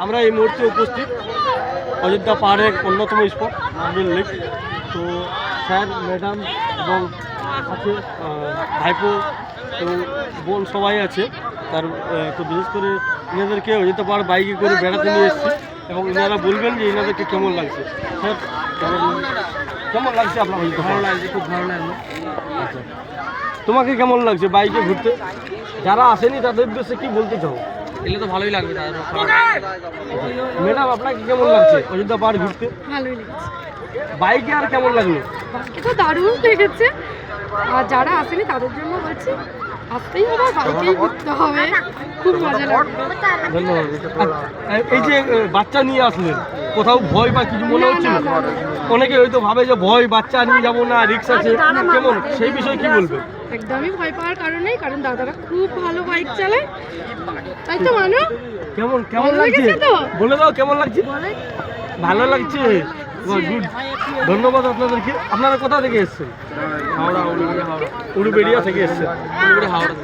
আমরা এই মুহূর্তে উপস্থিত অযোধ্যা পাহাড়ের অন্যতম স্পট মার্বেল লেক। তো স্যার, ম্যাডাম এবং আছে ভাইপো এবং বোন সবাই আছে। তার তো বিশেষ করে এনাদেরকে অযোধ্যা পাহাড় বাইকে করে বেড়াতে নিয়ে এসেছি এবং এনারা বলবেন যে এনাদেরকে কেমন লাগছে। স্যার, কেমন লাগছে আপনার? ভালো লাগছে, খুব ভালো লাগলো। আচ্ছা, তোমাকে কেমন লাগছে বাইকে ঘুরতে? যারা আসেনি তাদের উদ্দেশ্যে কি বলতে চাও? এলে তো ভালোই লাগবে। ম্যাডাম, আপনাকে কেমন লাগছে অযোধ্যা পাহাড় ঘুরতে? ভালোই লেগেছে। বাইকে আর কেমন লাগলো? বাইকে তো দারুণ লেগেছে। আর যারা আসেনি তাদের জন্য বলছি আসতেই হবে, বাইকেই ঘুরতে হবে, খুব মজা লাগবে। ধন্যবাদ। এই যে বাচ্চা নিয়ে আসলেন, কোথাও ভয় বা কিছু মনে হচ্ছিল? অনেকে হয়তো ভাবে যে ভয়, বাচ্চা নিয়ে যাবো না, রিক্স আছে, কেমন সেই বিষয়ে কি বলবেন? একদমই ভয় পাওয়ার কারণ নেই, কারণ দাদারা খুব ভালো বাইক চালায়, তাই তো মানু? কেমন কেমন ভালো লাগছে লেগেছে তো? বলে দাও, কেমন লাগছে? ভালো লাগছে। গুড, ধন্যবাদ আপনাদেরকে। আপনারা কোথা থেকে এসেছেন? হাওড়া, উলুবেড়িয়া থেকে এসেছেন। হাওড়া।